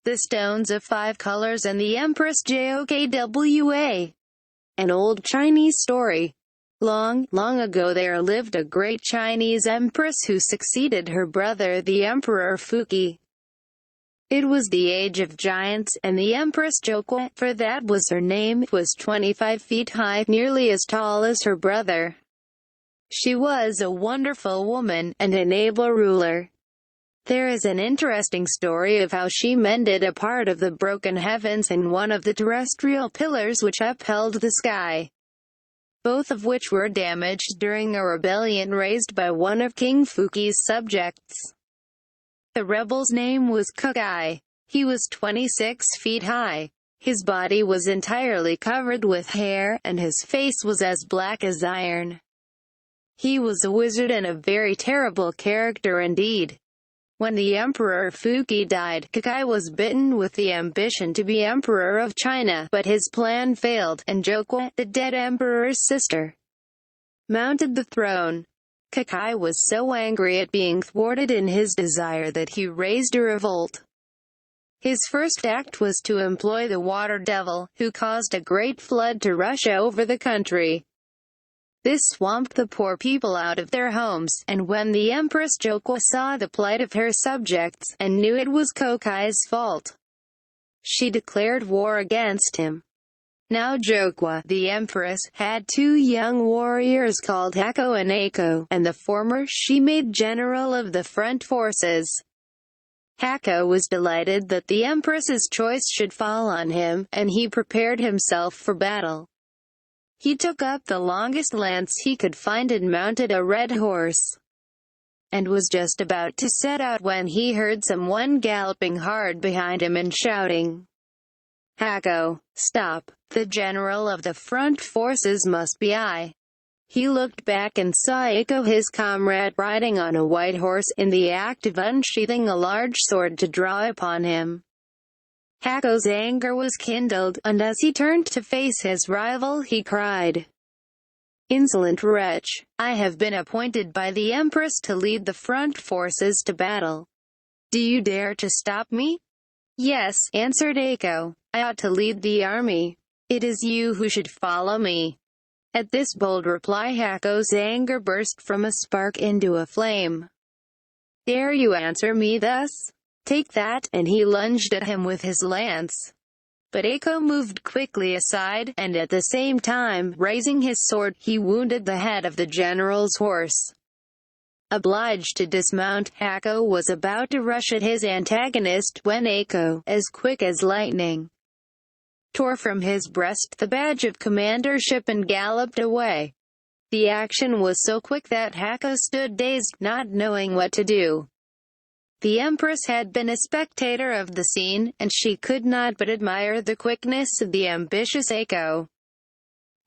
The stones of 5 colors and the Empress Jokwa. An old Chinese story. Long, long ago there lived a great Chinese empress who succeeded her brother the Emperor Fuki. It was the age of giants, and the Empress Jokwa, for that was her name, was 25 feet high, nearly as tall as her brother. She was a wonderful woman, and an able ruler. There is an interesting story of how she mended a part of the broken heavens and one of the terrestrial pillars which upheld the sky, both of which were damaged during a rebellion raised by one of King Fuki's subjects. The rebel's name was Kukai. He was 26 feet high. His body was entirely covered with hair, and his face was as black as iron. He was a wizard and a very terrible character indeed. When the Emperor Fuki died, Kukai was bitten with the ambition to be Emperor of China, but his plan failed, and Jokwa, the dead emperor's sister, mounted the throne. Kukai was so angry at being thwarted in his desire that he raised a revolt. His first act was to employ the water devil, who caused a great flood to rush over the country. This swamped the poor people out of their homes, and when the Empress Jokwa saw the plight of her subjects, and knew it was Kukai's fault, she declared war against him. Now Jokwa, the empress, had 2 young warriors called Hako and Ako, and the former she made general of the front forces. Hako was delighted that the empress's choice should fall on him, and he prepared himself for battle. He took up the longest lance he could find and mounted a red horse, and was just about to set out when he heard someone galloping hard behind him and shouting, "Hako, stop! The general of the front forces must be I." He looked back and saw Ako, his comrade, riding on a white horse, in the act of unsheathing a large sword to draw upon him. Hako's anger was kindled, and as he turned to face his rival he cried, "Insolent wretch! I have been appointed by the Empress to lead the front forces to battle. Do you dare to stop me?" "Yes," answered Ako. "I ought to lead the army. It is you who should follow me." At this bold reply Hako's anger burst from a spark into a flame. "Dare you answer me thus? Take that," and he lunged at him with his lance. But Ako moved quickly aside, and at the same time, raising his sword, he wounded the head of the general's horse. Obliged to dismount, Hako was about to rush at his antagonist when Ako, as quick as lightning, tore from his breast the badge of commandership and galloped away. The action was so quick that Hako stood dazed, not knowing what to do. The Empress had been a spectator of the scene, and she could not but admire the quickness of the ambitious Ako.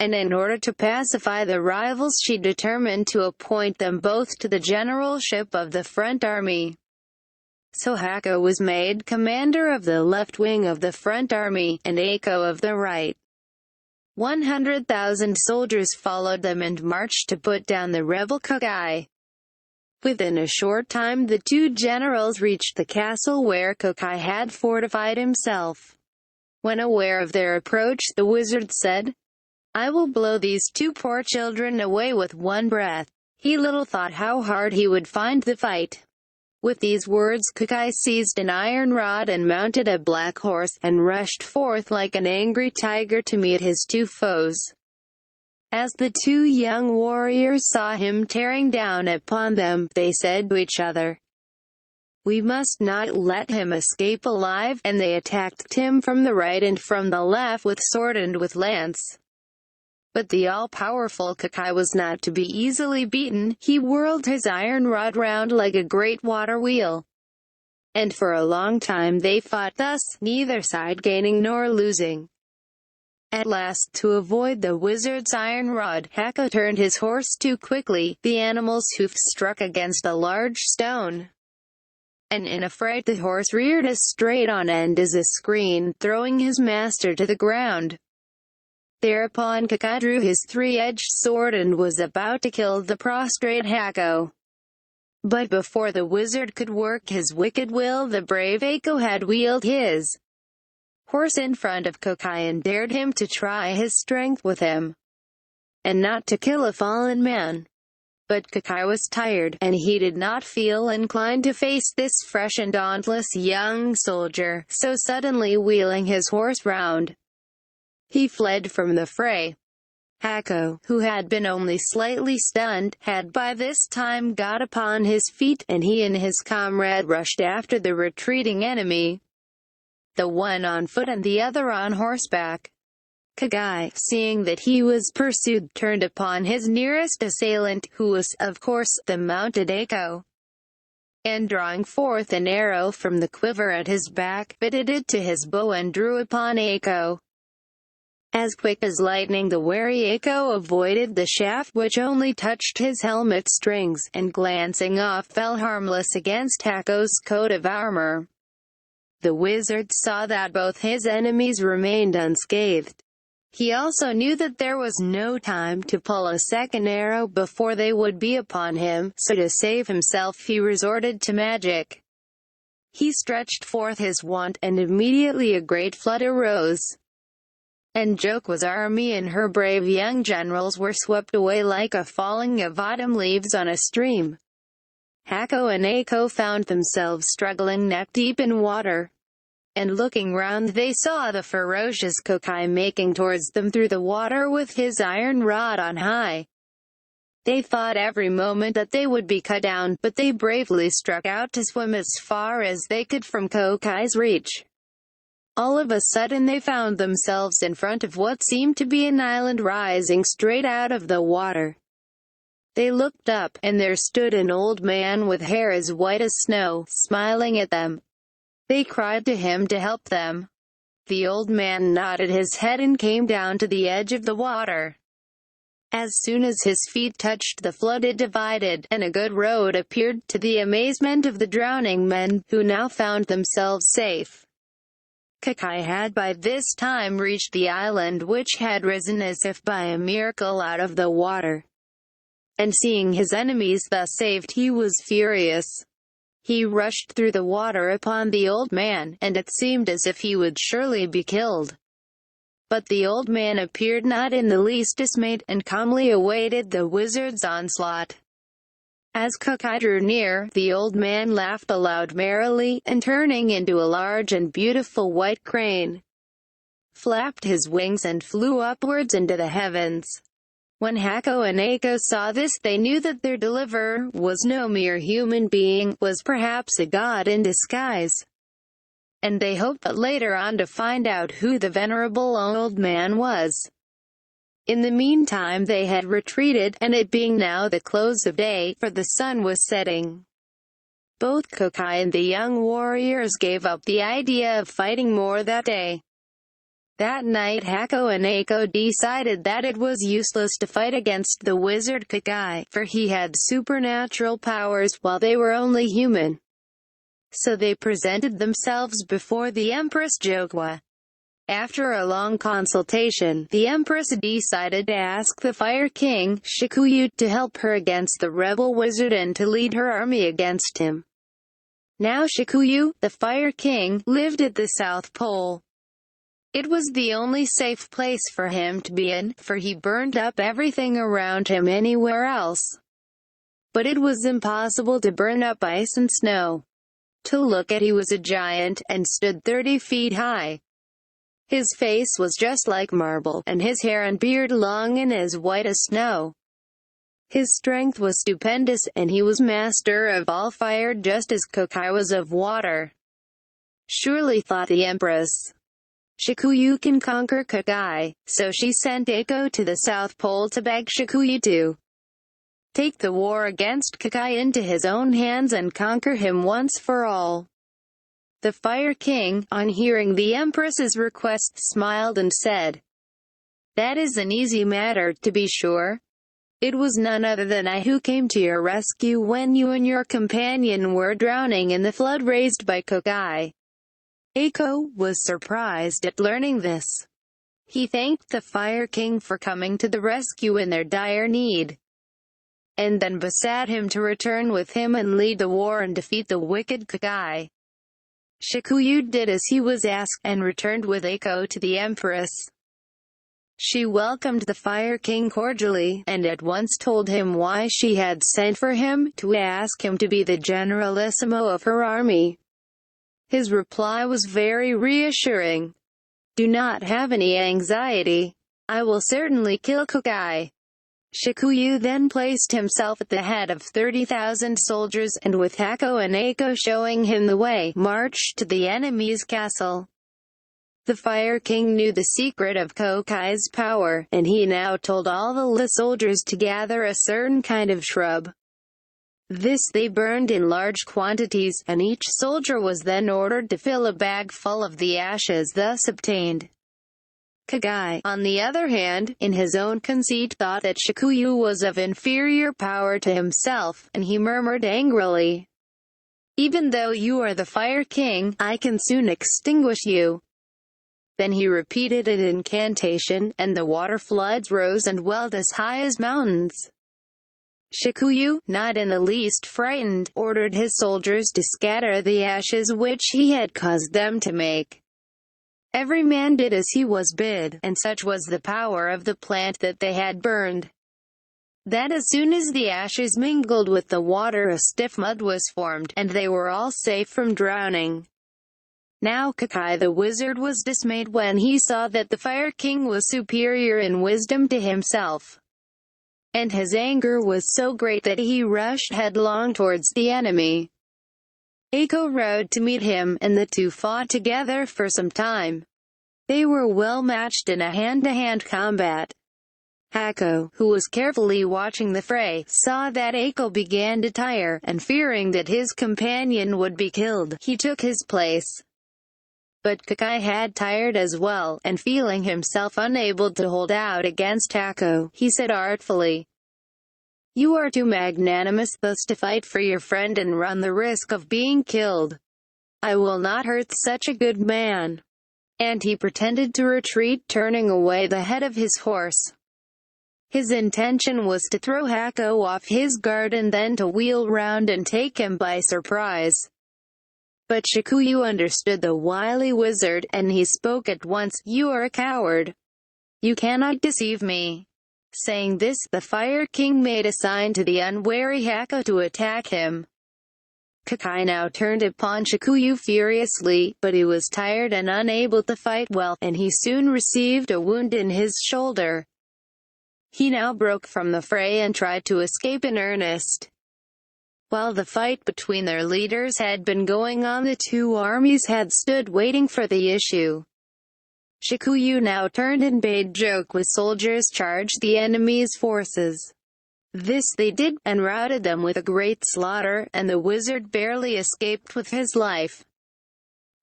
And in order to pacify the rivals she determined to appoint them both to the generalship of the front army. So Hako was made commander of the left wing of the front army, and Ako of the right. 100,000 soldiers followed them and marched to put down the rebel Kukai. Within a short time the 2 generals reached the castle where Kukai had fortified himself. When aware of their approach, the wizard said, "I will blow these 2 poor children away with one breath." He little thought how hard he would find the fight. With these words Kukai seized an iron rod and mounted a black horse, and rushed forth like an angry tiger to meet his 2 foes. As the 2 young warriors saw him tearing down upon them, they said to each other, "We must not let him escape alive," and they attacked him from the right and from the left with sword and with lance. But the all-powerful Kukai was not to be easily beaten. He whirled his iron rod round like a great water wheel, and for a long time they fought thus, neither side gaining nor losing. At last, to avoid the wizard's iron rod, Hako turned his horse too quickly. The animal's hoof struck against a large stone, and in a fright the horse reared as straight on end as a screen, throwing his master to the ground. Thereupon Kukai drew his 3-edged sword and was about to kill the prostrate Hako. But before the wizard could work his wicked will, the brave Ako had wheeled his horse in front of Kokai and dared him to try his strength with him, and not to kill a fallen man. But Kokai was tired, and he did not feel inclined to face this fresh and dauntless young soldier, so suddenly wheeling his horse round, he fled from the fray. Ako, who had been only slightly stunned, had by this time got upon his feet, and he and his comrade rushed after the retreating enemy, the one on foot and the other on horseback. Kokai, seeing that he was pursued, turned upon his nearest assailant, who was, of course, the mounted Ako, and drawing forth an arrow from the quiver at his back, fitted it to his bow and drew upon Ako. As quick as lightning the wary Ako avoided the shaft, which only touched his helmet strings, and glancing off fell harmless against Ako's coat of armor. The wizard saw that both his enemies remained unscathed. He also knew that there was no time to pull a second arrow before they would be upon him, so to save himself he resorted to magic. He stretched forth his wand, and immediately a great flood arose, and Jokewa's army and her brave young generals were swept away like a falling of autumn leaves on a stream. Ako and Ako found themselves struggling neck-deep in water, and looking round they saw the ferocious Kokai making towards them through the water with his iron rod on high. They thought every moment that they would be cut down, but they bravely struck out to swim as far as they could from Kokai's reach. All of a sudden they found themselves in front of what seemed to be an island rising straight out of the water. They looked up, and there stood an old man with hair as white as snow, smiling at them. They cried to him to help them. The old man nodded his head and came down to the edge of the water. As soon as his feet touched the flood it divided, and a good road appeared, to the amazement of the drowning men, who now found themselves safe. Kokai had by this time reached the island, which had risen as if by a miracle out of the water. And seeing his enemies thus saved, he was furious. He rushed through the water upon the old man, and it seemed as if he would surely be killed. But the old man appeared not in the least dismayed, and calmly awaited the wizard's onslaught. As Kokai drew near, the old man laughed aloud merrily, and turning into a large and beautiful white crane, flapped his wings and flew upwards into the heavens. When Ako and Ako saw this, they knew that their deliverer was no mere human being, was perhaps a god in disguise. And they hoped later on to find out who the venerable old man was. In the meantime they had retreated, and it being now the close of day, for the sun was setting, both Kokai and the young warriors gave up the idea of fighting more that day. That night Ako and Ako decided that it was useless to fight against the wizard Kokai, for he had supernatural powers, while they were only human. So they presented themselves before the Empress Jokewa. After a long consultation, the Empress decided to ask the Fire King, Shikuyu, to help her against the rebel wizard and to lead her army against him. Now Shikuyu, the Fire King, lived at the South Pole. It was the only safe place for him to be in, for he burned up everything around him anywhere else. But it was impossible to burn up ice and snow. To look at, he was a giant, and stood 30 feet high. His face was just like marble, and his hair and beard long and as white as snow. His strength was stupendous, and he was master of all fire just as Kokai was of water. Surely, thought the Empress, Shikuyu can conquer Kokai, so she sent Ako to the South Pole to beg Shikuyu to take the war against Kokai into his own hands and conquer him once for all. The Fire King, on hearing the Empress's request, smiled and said, "That is an easy matter, to be sure. It was none other than I who came to your rescue when you and your companion were drowning in the flood raised by Kokai." Ako was surprised at learning this. He thanked the Fire King for coming to the rescue in their dire need. and then besought him to return with him and lead the war and defeat the wicked Kagai. Shikuyu did as he was asked, and returned with Eiko to the Empress. She welcomed the Fire King cordially, and at once told him why she had sent for him, to ask him to be the generalissimo of her army. His reply was very reassuring. "Do not have any anxiety. I will certainly kill Kagai." Shikuyu then placed himself at the head of 30,000 soldiers, and with Hako and Eiko showing him the way, marched to the enemy's castle. The Fire King knew the secret of Kokai's power, and he now told all the soldiers to gather a certain kind of shrub. This they burned in large quantities, and each soldier was then ordered to fill a bag full of the ashes thus obtained. Kagai, on the other hand, in his own conceit thought that Shikuyu was of inferior power to himself, and he murmured angrily, "Even though you are the Fire King, I can soon extinguish you." Then he repeated an incantation, and the water floods rose and welled as high as mountains. Shikuyu, not in the least frightened, ordered his soldiers to scatter the ashes which he had caused them to make. Every man did as he was bid, and such was the power of the plant that they had burned, that as soon as the ashes mingled with the water a stiff mud was formed, and they were all safe from drowning. Now Kakai the wizard was dismayed when he saw that the Fire King was superior in wisdom to himself, and his anger was so great that he rushed headlong towards the enemy. Eiko rode to meet him, and the two fought together for some time. They were well matched in a hand-to-hand combat. Hako, who was carefully watching the fray, saw that Eiko began to tire, and fearing that his companion would be killed, he took his place. But Kakai had tired as well, and feeling himself unable to hold out against Hako, he said artfully, "You are too magnanimous thus to fight for your friend and run the risk of being killed. I will not hurt such a good man." And he pretended to retreat, turning away the head of his horse. His intention was to throw Hako off his guard and then to wheel round and take him by surprise. But Shikuyu understood the wily wizard, and he spoke at once, "You are a coward. You cannot deceive me." Saying this, the Fire King made a sign to the unwary Hako to attack him. Kakai now turned upon Shikuyu furiously, but he was tired and unable to fight well, and he soon received a wound in his shoulder. He now broke from the fray and tried to escape in earnest. While the fight between their leaders had been going on, the two armies had stood waiting for the issue. Shikuyu now turned and bade joke with soldiers charge the enemy's forces. This they did, and routed them with a great slaughter, and the wizard barely escaped with his life.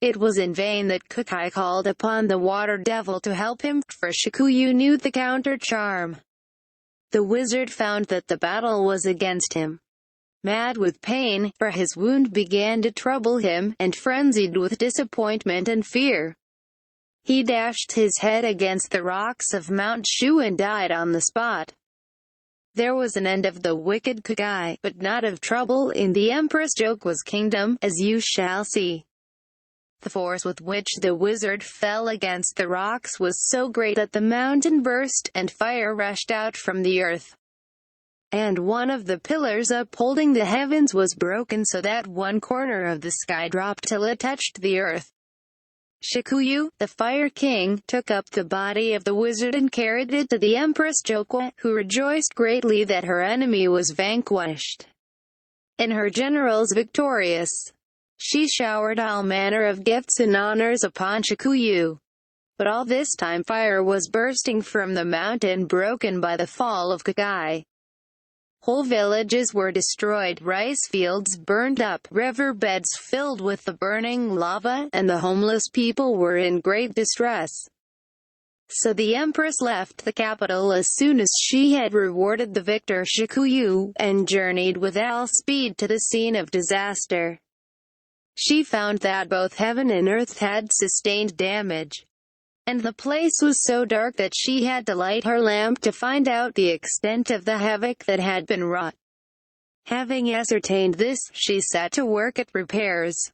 It was in vain that Kakai called upon the water devil to help him, for Shikuyu knew the counter-charm. The wizard found that the battle was against him. Mad with pain, for his wound began to trouble him, and frenzied with disappointment and fear, he dashed his head against the rocks of Mount Shu and died on the spot. There was an end of the wicked Kagai, but not of trouble in the Empress Jokewa's kingdom, as you shall see. The force with which the wizard fell against the rocks was so great that the mountain burst, and fire rushed out from the earth. And one of the pillars upholding the heavens was broken so that one corner of the sky dropped till it touched the earth. Shikuyu, the Fire King, took up the body of the wizard and carried it to the Empress Jokewa, who rejoiced greatly that her enemy was vanquished, and her generals victorious. She showered all manner of gifts and honors upon Shikuyu. But all this time fire was bursting from the mountain, broken by the fall of Kagai. Whole villages were destroyed, rice fields burned up, river beds filled with the burning lava, and the homeless people were in great distress. So the Empress left the capital as soon as she had rewarded the victor Shikuyu, and journeyed with all speed to the scene of disaster. She found that both heaven and earth had sustained damage, and the place was so dark that she had to light her lamp to find out the extent of the havoc that had been wrought. Having ascertained this, she set to work at repairs.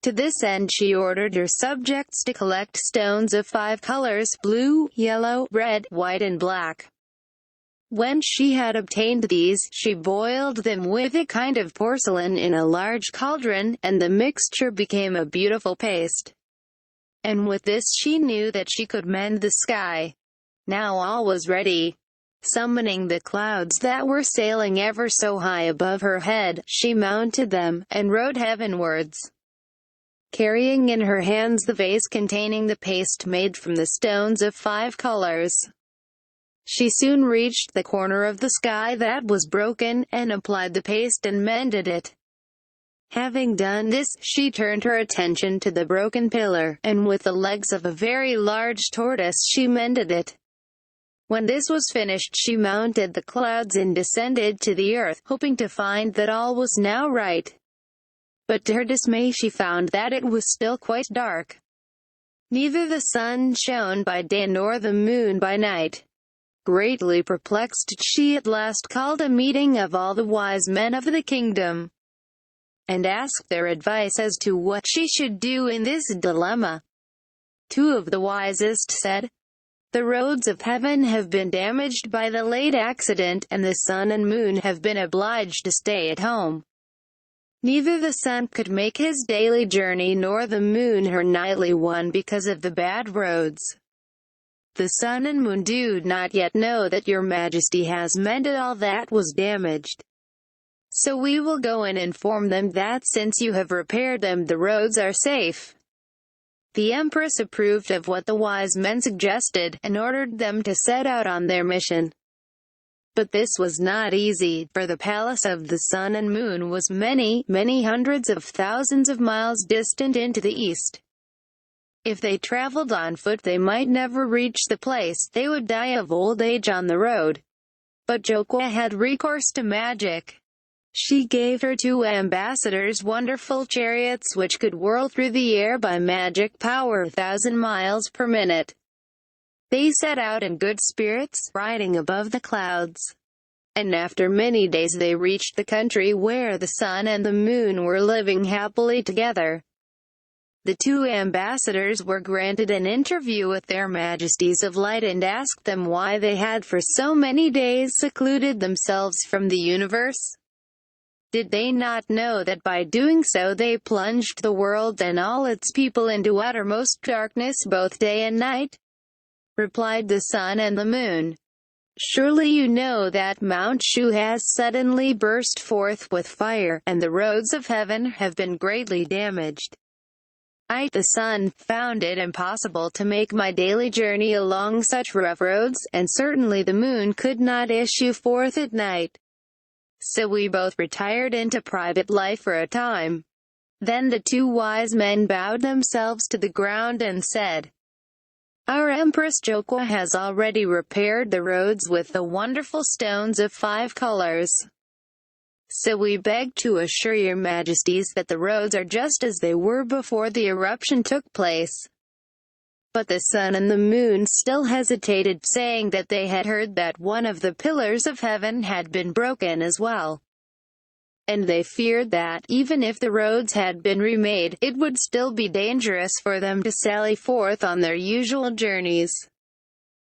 To this end she ordered her subjects to collect stones of 5 colors: blue, yellow, red, white and black. When she had obtained these, she boiled them with a kind of porcelain in a large cauldron, and the mixture became a beautiful paste. And with this she knew that she could mend the sky. Now all was ready. Summoning the clouds that were sailing ever so high above her head, she mounted them, and rode heavenwards, carrying in her hands the vase containing the paste made from the stones of 5 colors. She soon reached the corner of the sky that was broken, and applied the paste and mended it. Having done this, she turned her attention to the broken pillar, and with the legs of a very large tortoise she mended it. When this was finished she mounted the clouds and descended to the earth, hoping to find that all was now right. But to her dismay she found that it was still quite dark. Neither the sun shone by day nor the moon by night. Greatly perplexed, she at last called a meeting of all the wise men of the kingdom, and asked their advice as to what she should do in this dilemma. 2 of the wisest said, "The roads of heaven have been damaged by the late accident, and the sun and moon have been obliged to stay at home. Neither the sun could make his daily journey nor the moon her nightly one because of the bad roads. The sun and moon do not yet know that your majesty has mended all that was damaged. So we will go and inform them that since you have repaired them the roads are safe." The empress approved of what the wise men suggested, and ordered them to set out on their mission. But this was not easy, for the palace of the sun and moon was many, many hundreds of thousands of miles distant into the east. If they traveled on foot they might never reach the place, they would die of old age on the road. But Jokwa had recourse to magic. She gave her 2 ambassadors wonderful chariots which could whirl through the air by magic power 1,000 miles per minute. They set out in good spirits, riding above the clouds. And after many days they reached the country where the sun and the moon were living happily together. The 2 ambassadors were granted an interview with their majesties of light and asked them why they had for so many days secluded themselves from the universe. Did they not know that by doing so they plunged the world and all its people into uttermost darkness both day and night? Replied the sun and the moon. Surely you know that Mount Shu has suddenly burst forth with fire, and the roads of heaven have been greatly damaged. I, the sun, found it impossible to make my daily journey along such rough roads, and certainly the moon could not issue forth at night. So we both retired into private life for a time. Then the 2 wise men bowed themselves to the ground and said, "Our Empress Jokwa has already repaired the roads with the wonderful stones of 5 colors. So we beg to assure your majesties that the roads are just as they were before the eruption took place." But the sun and the moon still hesitated, saying that they had heard that one of the pillars of heaven had been broken as well. And they feared that, even if the roads had been remade, it would still be dangerous for them to sally forth on their usual journeys.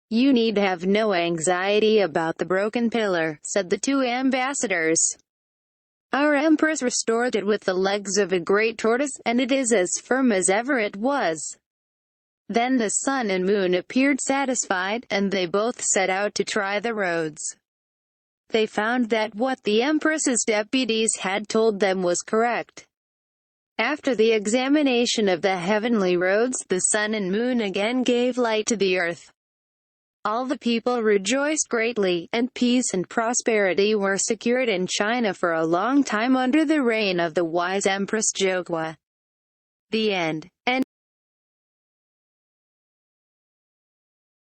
"You need have no anxiety about the broken pillar," said the 2 ambassadors. "Our empress restored it with the legs of a great tortoise, and it is as firm as ever it was." Then the sun and moon appeared satisfied, and they both set out to try the roads. They found that what the empress's deputies had told them was correct. After the examination of the heavenly roads, the sun and moon again gave light to the earth. All the people rejoiced greatly, and peace and prosperity were secured in China for a long time under the reign of the wise Empress Jokwa. The end.